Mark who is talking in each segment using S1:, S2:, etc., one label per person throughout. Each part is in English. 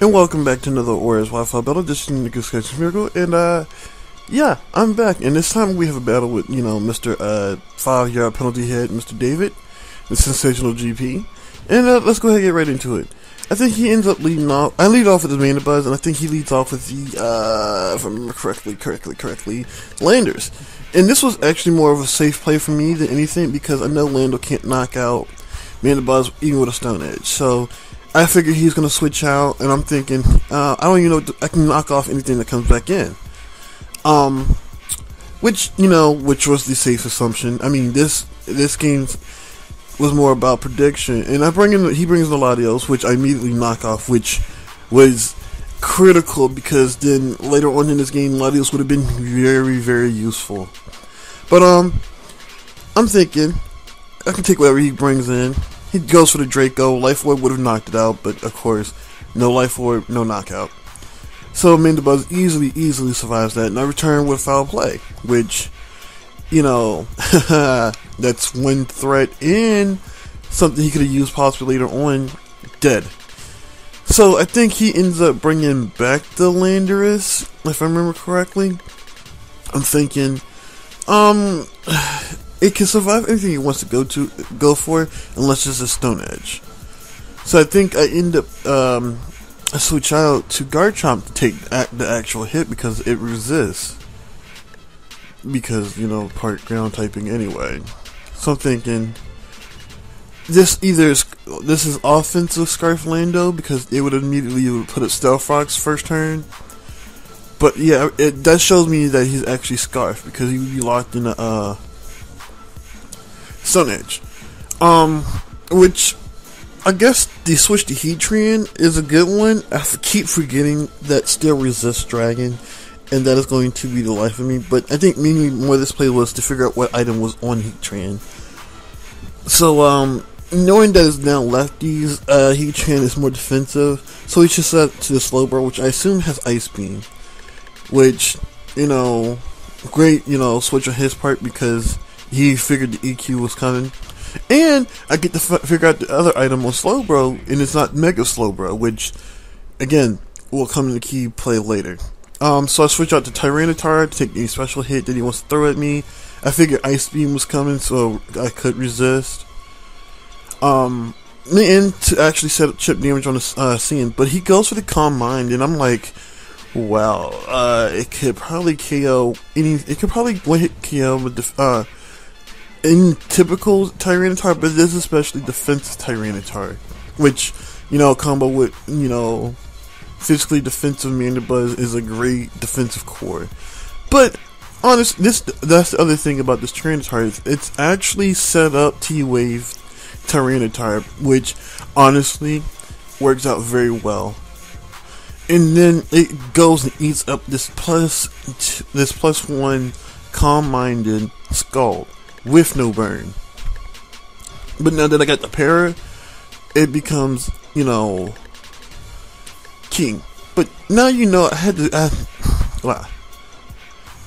S1: And welcome back to another Warriors Wi-Fi battle. This is Nicholas Sketch Miracle, and yeah, I'm back. And this time we have a battle with, Mr. 5-yard penalty hit, Mr. David, the sensational GP. And let's go ahead and get right into it. I think he ends up leading off. I lead off with his main buzz, and I think he leads off with the, if I remember correctly, Landers. And this was actually more of a safe play for me than anything, because I know Lando can't knock out Mandabuzz even with a Stone Edge. So I figured he's going to switch out, and I'm thinking, I don't even know, I can knock off anything that comes back in. Which was the safe assumption. I mean, this game was more about prediction, and he brings in the Latios, which I immediately knock off, which was critical, because then later on in this game, Latios would have been very, very useful. But, I'm thinking, I can take whatever he brings in. He goes for the Draco. Life Orb would have knocked it out, but of course, no Life Orb, no knockout. So Mandabuzz easily survives that, and I return with Foul Play, which, that's one threat and something he could have used possibly later on, dead. So I think he ends up bringing back the Landorus, if I remember correctly. I'm thinking, it can survive anything he wants to go for, unless it's a Stone Edge. So I think I end up, I switch out to Garchomp to take the actual hit, because it resists. Because, part ground typing anyway. So I'm thinking, this is offensive Scarf Lando, because it would immediately put up Stealth Rock's first turn. But yeah, that shows me that he's actually Scarf, because he would be locked in a Stone Edge. Which, I guess the switch to Heatran is a good one. I keep forgetting that still resists Dragon, and that is going to be the life of me. But I think mainly more of this play was to figure out what item was on Heatran. So, knowing that it's now lefties, Heatran is more defensive, so he should set to the Slowbro, which I assume has Ice Beam. Which, great, switch on his part, because he figured the EQ was coming. And I get to figure out the other item on Slowbro, and it's not Mega Slowbro, which, again, will come into key play later. So I switch out to Tyranitar to take any special hit that he wants to throw at me. I figured Ice Beam was coming, so I could resist. And to actually set up chip damage on the scene, but he goes for the Calm Mind, and I'm like, wow, it could probably KO it could probably one-hit KO with the, in typical Tyranitar, but this is especially defensive Tyranitar, which, combo with, physically defensive Mandabuzz is a great defensive core. But, that's the other thing about this Tyranitar, is it's actually set up T-Wave Tyranitar, which, honestly, works out very well. And then it goes and eats up this plus one calm-minded Skull with no burn. But now that I got the para, it becomes, king. But now I had to,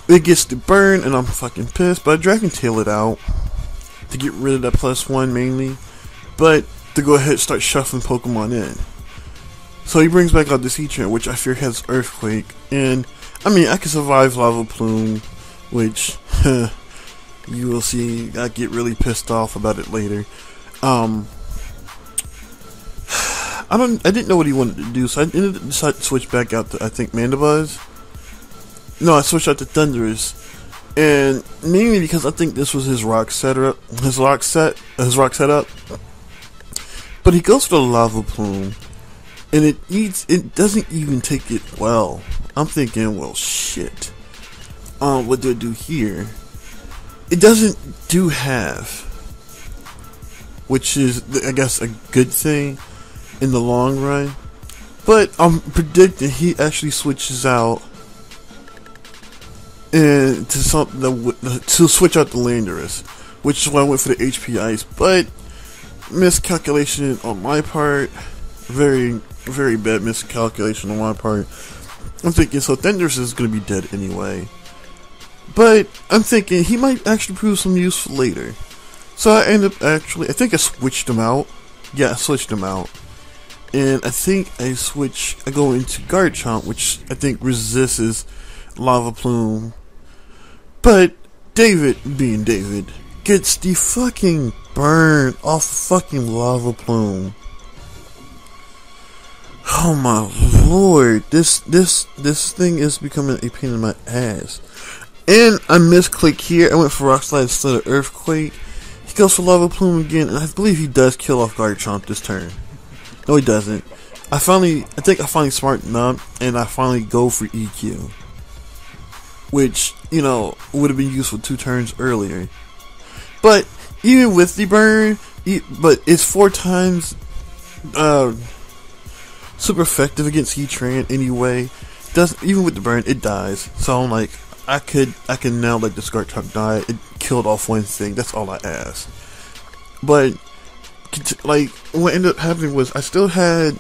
S1: it gets the burn, and I'm fucking pissed, but I Dragon Tail it out to get rid of that plus one mainly, but to go ahead and start shuffling Pokemon in. So he brings back out this Heatran, which I fear has Earthquake, and I mean, I can survive Lava Plume, which you will see. I get really pissed off about it later. I didn't know what he wanted to do, so I ended up deciding to switch back out to, I think, Mandabuzz. No, I switched out to Thundurus, and mainly because I think this was his rock setup. But he goes for the Lava Plume, and it doesn't even take it well. I'm thinking, well, shit. What do I do here? It doesn't do half, which is, I guess, a good thing in the long run. But I'm predicting he actually switches out and to something to switch out the Landorus, which is why I went for the HP Ice. But miscalculation on my part, very, very bad miscalculation on my part. I'm thinking, so Thundurus is going to be dead anyway. But I'm thinking he might actually prove some use later. So I end up I think I switched him out. Yeah, I switched him out. and I think I go into Garchomp, which I think resists Lava Plume. But David, being David, gets the fucking burn off fucking Lava Plume. Oh my lord, this thing is becoming a pain in my ass. And I misclicked here. I went for Rock Slide instead of Earthquake. He goes for Lava Plume again, and I believe he does kill off Garchomp this turn. No, he doesn't. I think I finally smartened up, and I finally go for EQ. Which, you know, would have been useful 2 turns earlier. But, even with the burn, but it's 4 times, super effective against Heatran anyway. Even with the burn, it dies. So I'm like, I can now let this Garchomp die. It killed off one thing. That's all I asked. But like, what ended up happening was I still had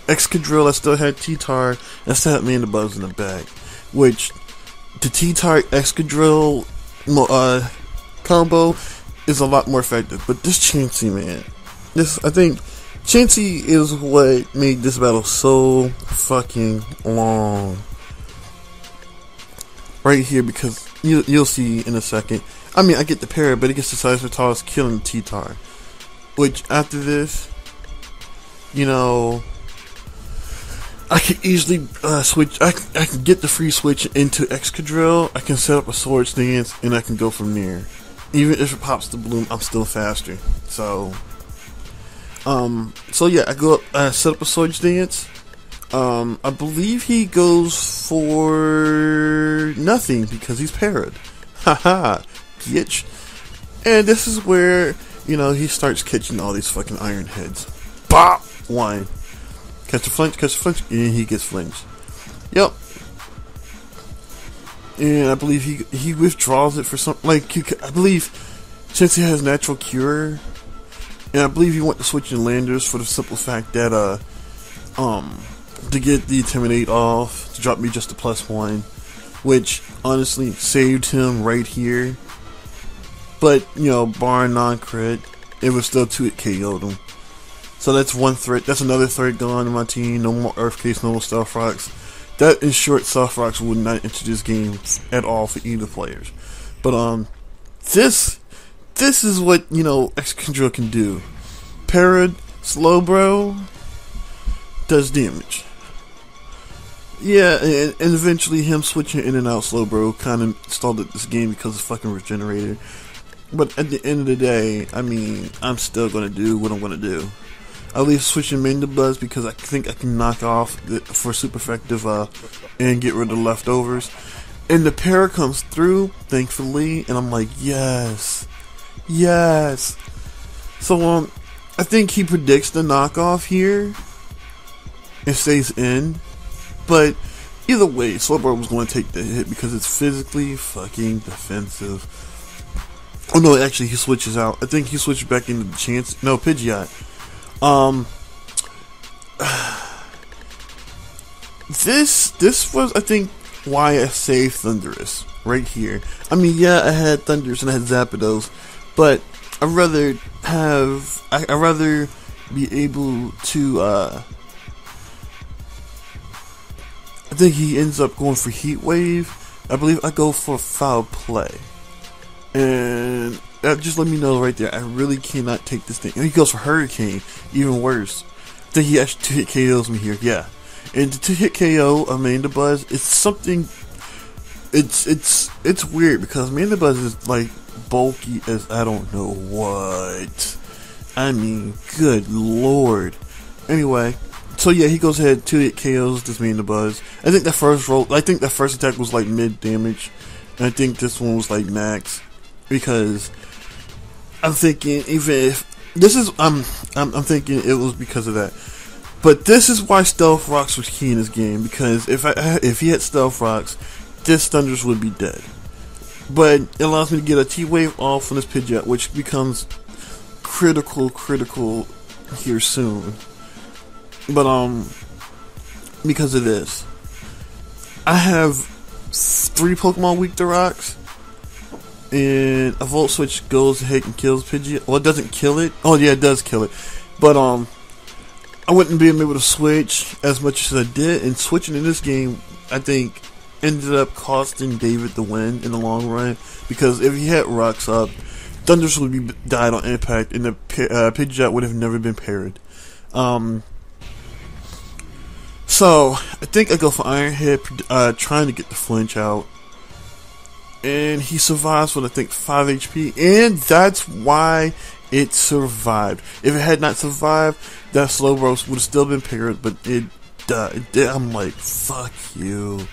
S1: Excadrill, I still had T-Tar, and I still had Mandibuzz in the bag. Which the T-Tar Excadrill combo is a lot more effective. But this Chansey, man, I think Chansey is what made this battle so fucking long. Right here, because you'll see in a second. I mean, I get the parry, but it gets the Size Toss, killing T-Tar. Which, after this, you know, I can easily switch. I can get the free switch into Excadrill. I can set up a Swords Dance, and I can go from there. Even if it pops the Bloom, I'm still faster. So yeah, I go up, set up a Swords Dance. I believe he goes for nothing because he's parried. Haha, bitch. And this is where, you know, he starts catching all these fucking Iron Heads. Bop! 1. Catch a flinch, and he gets flinched. Yep. And I believe he withdraws it for some, like, I believe since he has Natural Cure, and I believe he went to switch in Landers for the simple fact that, to get the Intimidate off, to drop me just a +1, which honestly saved him right here. But, you know, barring non-crit, it was still 2-hit KO'd him. So that's one threat. That's another threat gone in my team. No more Earth Case, no more Stealth Rocks. That, in short, Stealth Rocks would not enter this game at all for either players. But, this is what, you know, Excadrill can do. Parried, Slowbro, does damage. Yeah, and eventually him switching in and out Slowbro kind of stalled this game because of fucking Regenerator. But at the end of the day, I mean, I'm still going to do what I'm going to do. I'll leave switching Mandibuzz because I think I can knock off for super effective and get rid of the leftovers. And the para comes through, thankfully, and I'm like, yes. Yes. So, I think he predicts the knockoff here. It stays in. But either way, Slowbro was going to take the hit because it's physically fucking defensive. Oh no, actually he switches out. I think he switches back into the chance. No, Pidgeot. This was, I think, why I saved Thundurus right here. I mean, yeah, I had Thundurus and I had Zapdos, but I'd rather be able to, I think he ends up going for Heat Wave. I believe I go for Foul Play. And that just let me know right there, I really cannot take this thing. And he goes for Hurricane, even worse. I think he actually 2-hit KOs me here, yeah. And to 2-hit KO Mandibuzz, it's something, it's weird because Mandibuzz is like bulky as I don't know what. I mean, good lord. Anyway, so yeah, he goes ahead, 2-hit KOs this Mandibuzz. I think that first attack was like mid damage, and I think this one was like max. Because I'm thinking, even if this is, I'm thinking it was because of that. But this is why Stealth Rocks was key in this game. Because if he had Stealth Rocks, this Thundurus would be dead. But it allows me to get a T-Wave off from this Pidgeot, which becomes critical here soon. But because of this, I have 3 Pokemon weak to rocks. And a Volt Switch goes ahead and kills Pidgeot. Well, it doesn't kill it. Oh, yeah, it does kill it. But, I wouldn't be able to switch as much as I did, and switching in this game, I think, ended up costing David the win in the long run, because if he had rocks up, Thunders would be died on impact, and the Pidgeot would have never been parried. So I think I go for Ironhead, trying to get the flinch out, and he survives with I think 5 HP, and that's why it survived. If it had not survived, that Slowbro would have still been parried, but it died. I'm like, fuck you.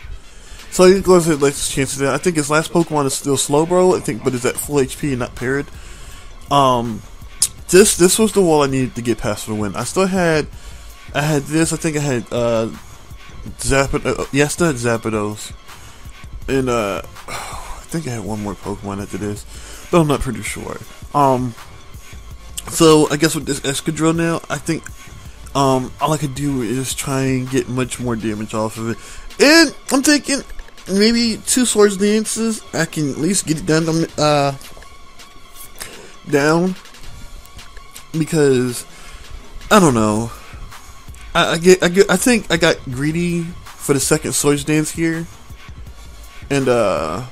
S1: So he goes ahead and likes his chances there. I think his last Pokemon is still Slowbro, I think, but it's at full HP and not parried. This was the wall I needed to get past for the win. I had this. I think I had Zapdos. Yeah, I still had Zapdos, and I think I had one more Pokemon after this, but I'm not pretty sure. So I guess with this Excadrill now, I think all I could do is try and get much more damage off of it, and I'm thinking maybe 2 Swords Dances. I can at least get it done. Down, because I don't know. I think I got greedy for the second Swords Dance here, and I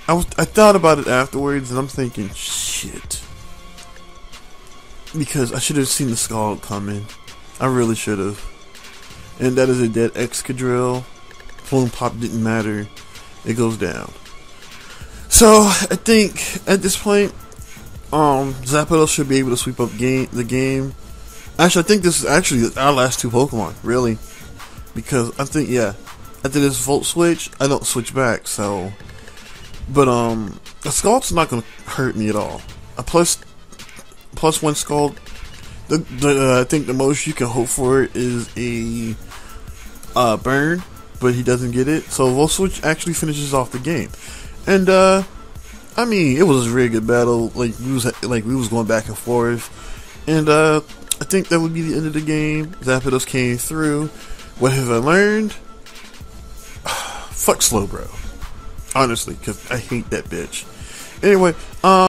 S1: thought about it afterwards, and I'm thinking, shit, because I should have seen the Scald coming. I really should have. And that is a dead Excadrill. Plume Pop didn't matter. It goes down. So I think at this point, Zapdos should be able to sweep up the game. Actually, I think this is actually our last 2 Pokemon, really, because I think, yeah, after this Volt Switch, I don't switch back. So, but the Scald's not gonna hurt me at all. A plus 1 Scald. I think the most you can hope for is a burn, but he doesn't get it. So Volt Switch actually finishes off the game, and I mean, it was a really good battle. Like we was going back and forth, and I think that would be the end of the game. Zapdos came through. What have I learned? Fuck Slowbro, honestly, because I hate that bitch. Anyway,